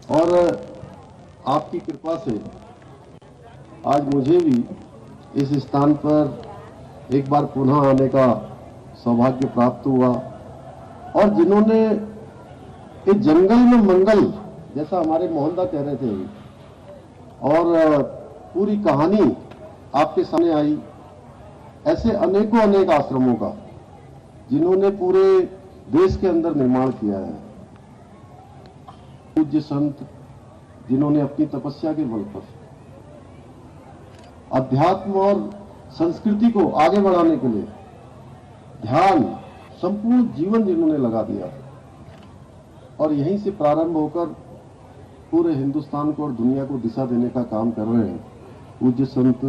और आपकी कृपा से आज मुझे भी इस स्थान पर एक बार पुनः आने का सौभाग्य प्राप्त हुआ। और जिन्होंने इस जंगल में मंगल, जैसा हमारे मोहनदा कह रहे थे, और पूरी कहानी आपके सामने आई, ऐसे अनेकों अनेक आश्रमों का जिन्होंने पूरे देश के अंदर निर्माण किया है। पूज्य संत जिन्होंने अपनी तपस्या के बल पर अध्यात्म और संस्कृति को आगे बढ़ाने के लिए ध्यान, संपूर्ण जीवन जिन्होंने लगा दिया, और यहीं से प्रारंभ होकर पूरे हिंदुस्तान को और दुनिया को दिशा देने का काम कर रहे हैं पूज्य संत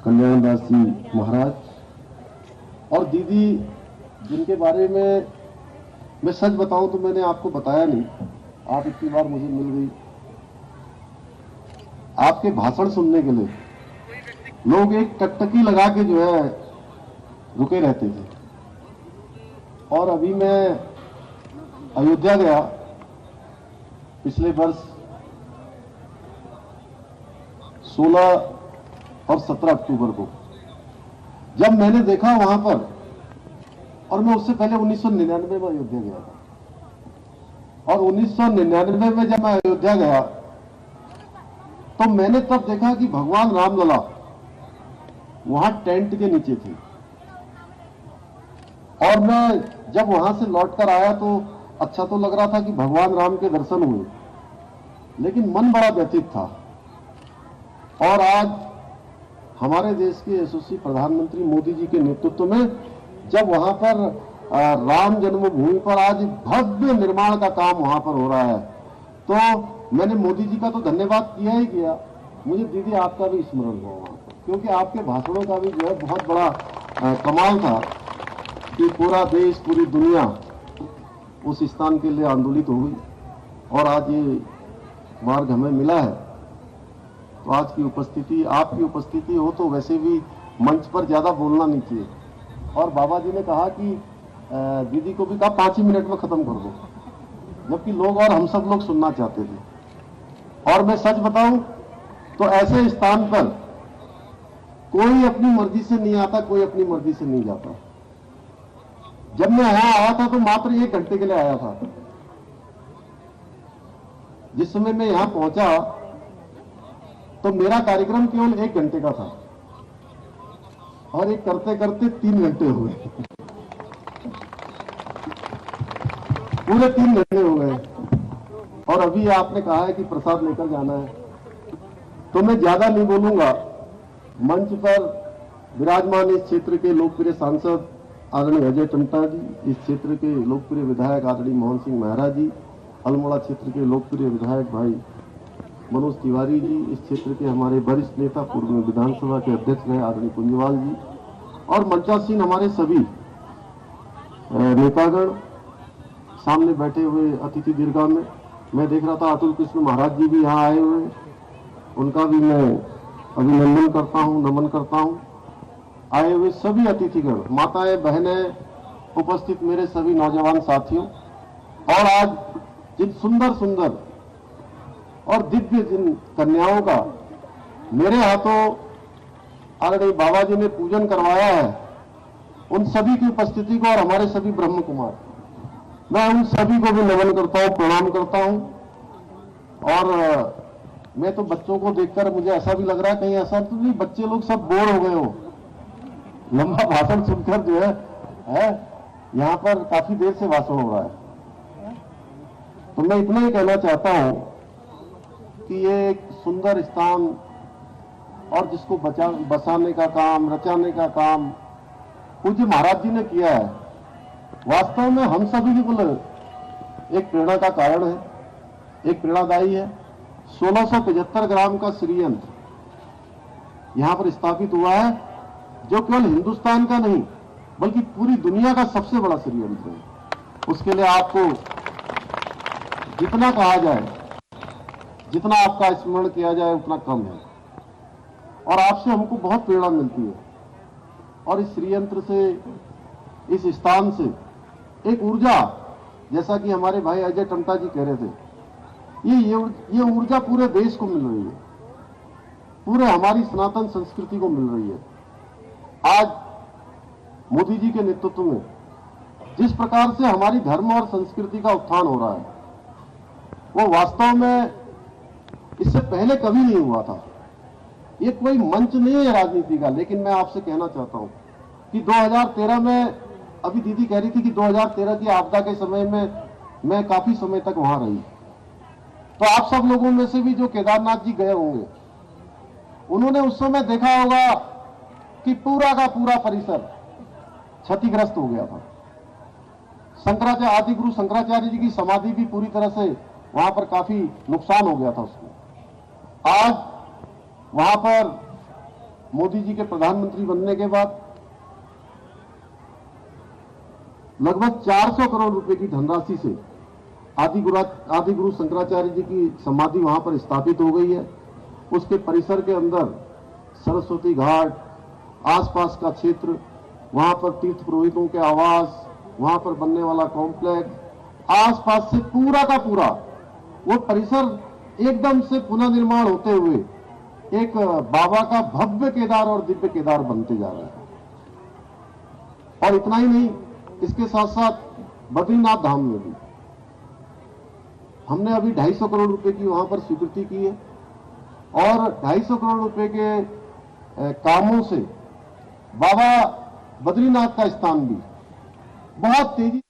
कल्याण दास जी महाराज। और दीदी, जिनके बारे में मैं सच बताऊं तो मैंने आपको बताया नहीं, आप इतनी बार मुझे मिल गई। आपके भाषण सुनने के लिए लोग एक टकटकी लगा के जो है रुके रहते थे। और अभी मैं अयोध्या गया पिछले वर्ष 16 और 17 अक्टूबर को, जब मैंने देखा वहां पर, और मैं उससे पहले 1999 में अयोध्या गया था, और 1999 में जब मैं अयोध्या गया तो मैंने तब देखा कि भगवान रामलला वहां टेंट के नीचे थे। और मैं जब वहां से लौटकर आया तो अच्छा तो लग रहा था कि भगवान राम के दर्शन हुए, लेकिन मन बड़ा व्यथित था। और आज हमारे देश के यशस्वी प्रधानमंत्री मोदी जी के नेतृत्व में जब वहां पर राम जन्मभूमि पर आज भव्य निर्माण का काम वहां पर हो रहा है, तो मैंने मोदी जी का तो धन्यवाद किया ही किया, मुझे दीदी आपका भी स्मरण हुआ वहां पर, क्योंकि आपके भाषणों का भी जो है बहुत बड़ा कमाल था कि पूरा देश, पूरी दुनिया उस स्थान के लिए आंदोलित हो गई। और आज ये मार्ग हमें मिला है, तो आज की उपस्थिति, आपकी उपस्थिति हो तो वैसे भी मंच पर ज्यादा बोलना नहीं चाहिए। और बाबा जी ने कहा कि दीदी को भी कहा 5 ही मिनट में खत्म कर दो, जबकि लोग और हम सब लोग सुनना चाहते थे। और मैं सच बताऊं तो ऐसे स्थान पर कोई अपनी मर्जी से नहीं आता, कोई अपनी मर्जी से नहीं जाता। जब मैं यहां आया था तो मात्र 1 घंटे के लिए आया था। जिस समय मैं यहां पहुंचा तो मेरा कार्यक्रम केवल 1 घंटे का था, और एक करते करते 3 घंटे हुए, पूरे 3 घंटे हो गए। और अभी आपने कहा है कि प्रसाद लेकर जाना है, तो मैं ज्यादा नहीं बोलूंगा। मंच पर विराजमान इस क्षेत्र के लोकप्रिय सांसद आदरणीय अजय टंटा जी, इस क्षेत्र के लोकप्रिय विधायक आदरणीय मोहन सिंह मेहरा जी, अल्मोड़ा क्षेत्र के लोकप्रिय विधायक भाई मनोज तिवारी जी, इस क्षेत्र के हमारे वरिष्ठ नेता, पूर्व में विधानसभा के अध्यक्ष रहे आदरणीय कुंजवाल जी, और मंचासीन हमारे सभी नेतागण, सामने बैठे हुए अतिथि दीर्घा में मैं देख रहा था अतुल कृष्ण महाराज जी भी यहाँ आए हुए, उनका भी मैं अभिनंदन करता हूँ, नमन करता हूँ। आए हुए सभी अतिथिगण, माताएं, बहनें, उपस्थित मेरे सभी नौजवान साथियों, और आज जिन सुंदर सुंदर और दिव्य जिन कन्याओं का मेरे हाथों आदरणीय बाबा जी ने पूजन करवाया है, उन सभी की उपस्थिति को, और हमारे सभी ब्रह्म कुमार, मैं उन सभी को भी नमन करता हूं, प्रणाम करता हूं। और मैं तो बच्चों को देखकर मुझे ऐसा भी लग रहा है कहीं ऐसा तो नहीं बच्चे लोग सब बोर हो गए हो, लंबा भाषण सुनकर जो है यहां पर काफी देर से भाषण हो रहा है। तो मैं इतना ही कहना चाहता हूं कि ये एक सुंदर स्थान, और जिसको बसाने का काम, रचाने का काम पूज्य महाराज जी ने किया है, वास्तव में हम सभी के लिए एक प्रेरणा का कारण है, एक प्रेरणादायी है। 1675 ग्राम का श्रीयंत्र यहां पर स्थापित हुआ है, जो केवल हिंदुस्तान का नहीं बल्कि पूरी दुनिया का सबसे बड़ा श्रीयंत्र है। उसके लिए आपको जितना कहा जाए, जितना आपका स्मरण किया जाए उतना कम है, और आपसे हमको बहुत प्रेरणा मिलती है। और इस श्रीयंत्र से, इस स्थान से एक ऊर्जा जैसा कि हमारे भाई अजय टमटा जी कह रहे थे, ये ऊर्जा पूरे देश को मिल रही है, पूरे हमारी सनातन संस्कृति को मिल रही है। आज मोदी जी के नेतृत्व में जिस प्रकार से हमारी धर्म और संस्कृति का उत्थान हो रहा है, वो वास्तव में इससे पहले कभी नहीं हुआ था। ये कोई मंच नहीं है राजनीति का, लेकिन मैं आपसे कहना चाहता हूं कि 2013 में, अभी दीदी कह रही थी कि 2013 की आपदा के समय में मैं काफी समय तक वहां रही, तो आप सब लोगों में से भी जो केदारनाथ जी गए होंगे, उन्होंने उस समय देखा होगा कि पूरा का पूरा परिसर क्षतिग्रस्त हो गया था। शंकराचार्य, आदि गुरु शंकराचार्य जी की समाधि भी पूरी तरह से वहां पर काफी नुकसान हो गया था उसमें। आज वहां पर मोदी जी के प्रधानमंत्री बनने के बाद लगभग 400 करोड़ रुपए की धनराशि से आदि गुरु शंकराचार्य जी की समाधि वहां पर स्थापित हो गई है। उसके परिसर के अंदर सरस्वती घाट, आसपास का क्षेत्र, वहां पर तीर्थ पुरोहितों के आवास, वहां पर बनने वाला कॉम्प्लेक्स, आसपास से पूरा का पूरा वो परिसर एकदम से पुनर्निर्माण होते हुए एक बाबा का भव्य केदार और दिव्य केदार बनते जा रहा है। और इतना ही नहीं, इसके साथ साथ बद्रीनाथ धाम में भी हमने अभी 250 करोड़ रुपए की वहां पर स्वीकृति की है, और 250 करोड़ रुपए के कामों से बाबा बद्रीनाथ का स्थान भी बहुत तेजी